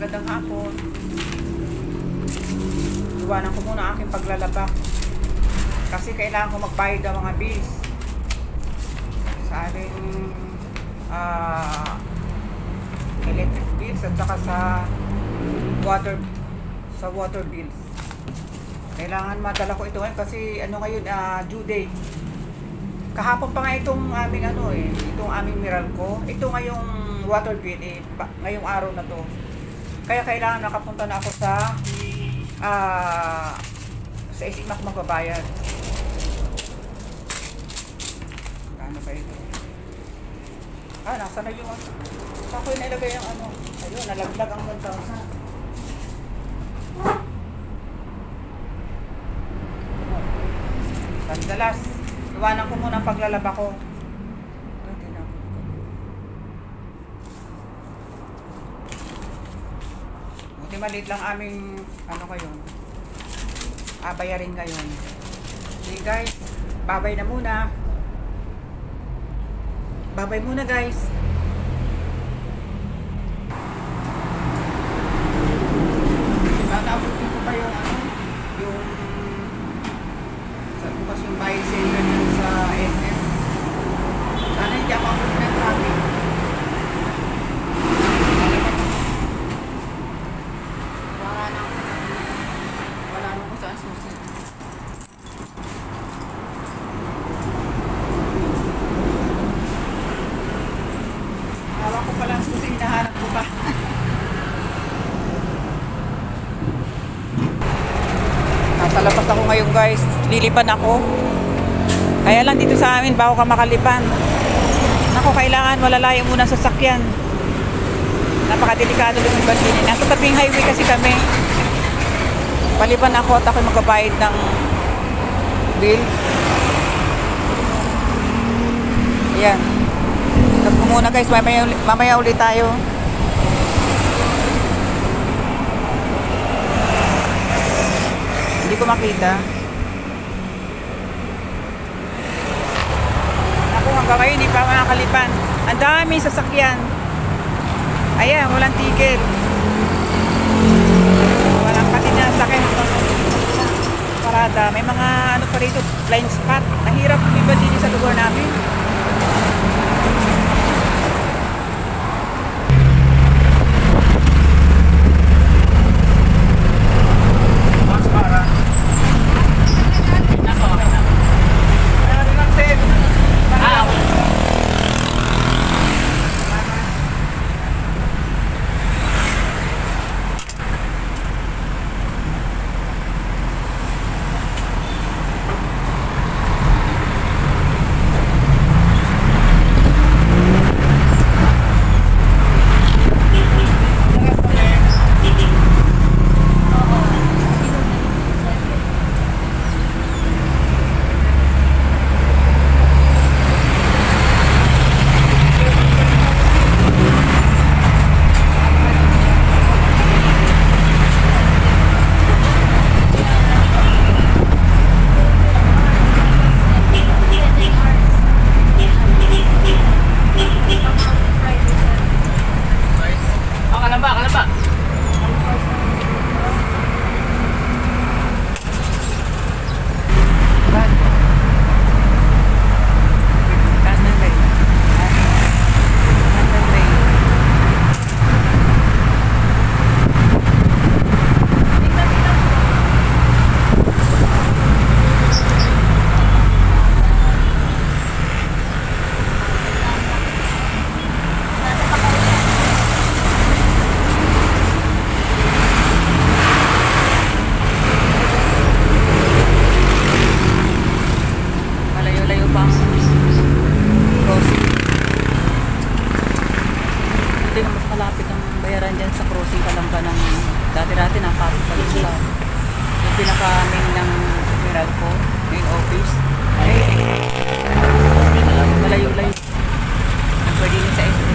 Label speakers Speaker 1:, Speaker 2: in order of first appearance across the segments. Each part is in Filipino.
Speaker 1: Magandang hapon. Iwanan ko muna aking paglalaba. Kasi kailangan ko magbayad ng mga bills. Sa ating electric bills at saka sa water bills. Kailangan madala ko ito ngayon kasi ano ngayon, due date. Kahapon pa nga itong aming itong aming Meralco. Ito ngayong water bill ngayong araw na to. Kaya kailangan nakapunta na ako sa isimak magbabayad. Ano ba ito? Nasa na yung saan ko inilagay yung ayun, nalaglag ang 1,000. Sandalas, iwanan ko muna ang paglalaba ko. Buti maliit lang aming ngayon. Bayarin ngayon. Okay guys, babay na muna. Babay muna guys. Sana abutin ko pa yung bukas yung buy center dyan sa SM. Sana hindi ako abutin ng traffic. Wala na ko saan susunod. Hawa ko palang susi, hinahanap ko pa. Nasa labas ako ngayon guys, lilipan ako. Kaya lang dito sa amin bago ka makalipan. Ako kailangan malalayo muna sa sakyan. Napakadelikado lumiban din. Nasa tabing highway kasi kami. Palipan ako at ako magbabayad ng bill. Ayan. Stop ko muna guys, mamaya ulit tayo. Hindi ko makita. Ako hanggang ngayon hindi pa makakalipan. Ang dami sasakyan. Ayan, walang tigil. Walang pati na sakyan. Parada. May mga pa rito, blind spot. Mahirap lumiban din sa lugar namin. Dati-dati napapagod sila. Yung pinaka-main ng Meralco, main office. Ay, malayo-layo. Pwede din sa SM.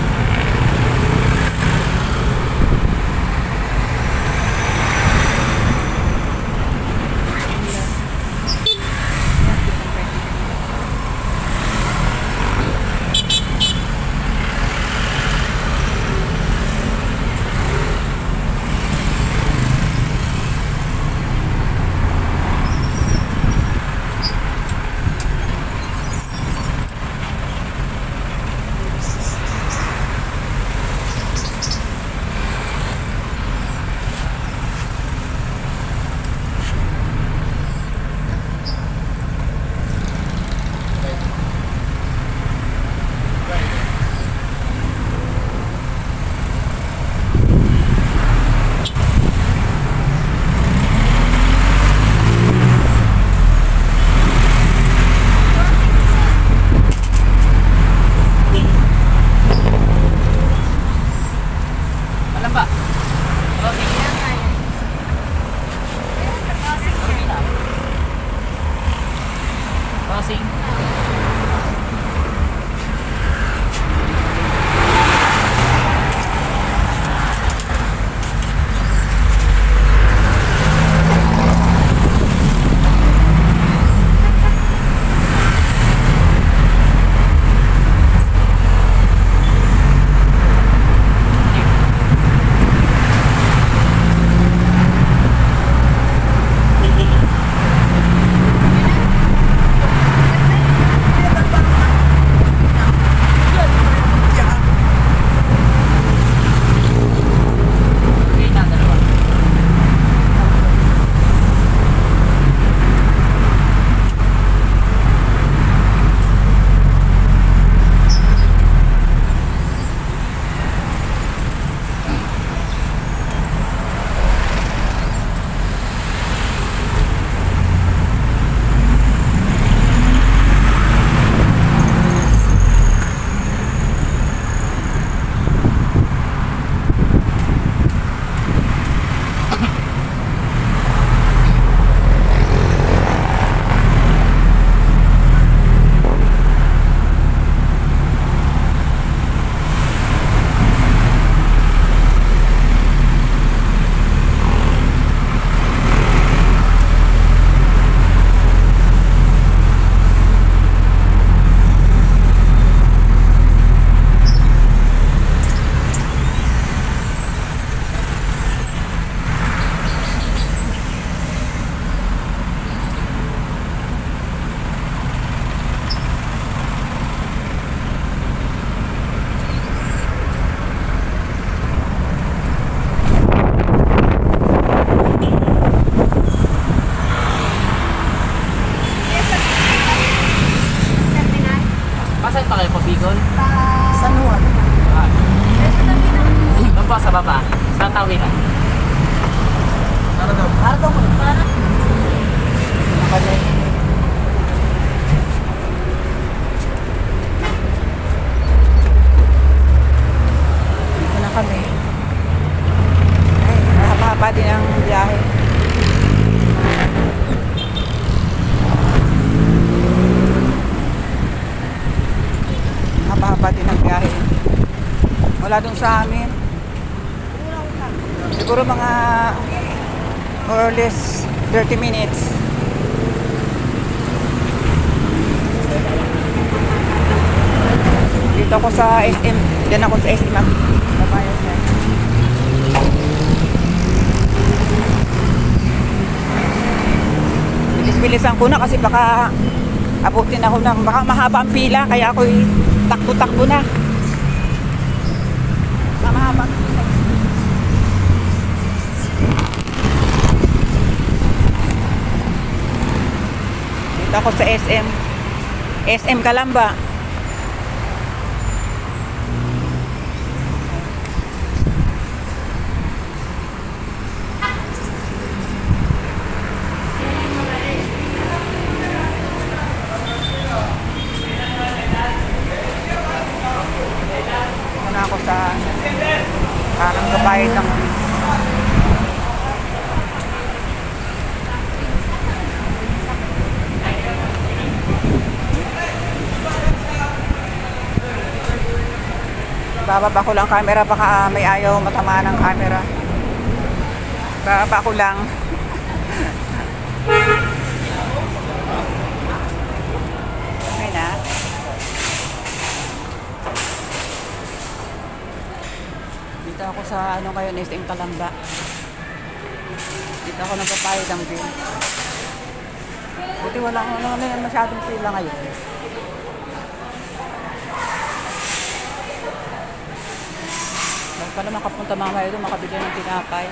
Speaker 1: San Juan.
Speaker 2: Doon po sa baba. Sa tawiran.
Speaker 1: Para daw ko. Para. Kami. Dito na kami. Ay, mahaba din ang biyahe. Mahaba din ang biyahe. Wala dun sa amin. Siguro mga more or less 30 minutes. Dito ako sa SM. Diyan ako sa SM. Babayad na. Bilis-bilisan ko na kasi baka abutin ako ng baka mahaba ang pila kaya ako'y takbo-takbo na. Mahaba ang pila. Dito ako sa SM. SM Calamba. Na ako sa parang kabayad ng bababa ko lang camera baka may ayaw matama ng camera. Bababa ko lang. Okay na. Dito ako sa ano ngayon SM Calamba. Dito ako nagpapayad ng bill. Buti wala masyadong pila ngayon. Baka naman makapunta mamaya doon makabili ng tinapay.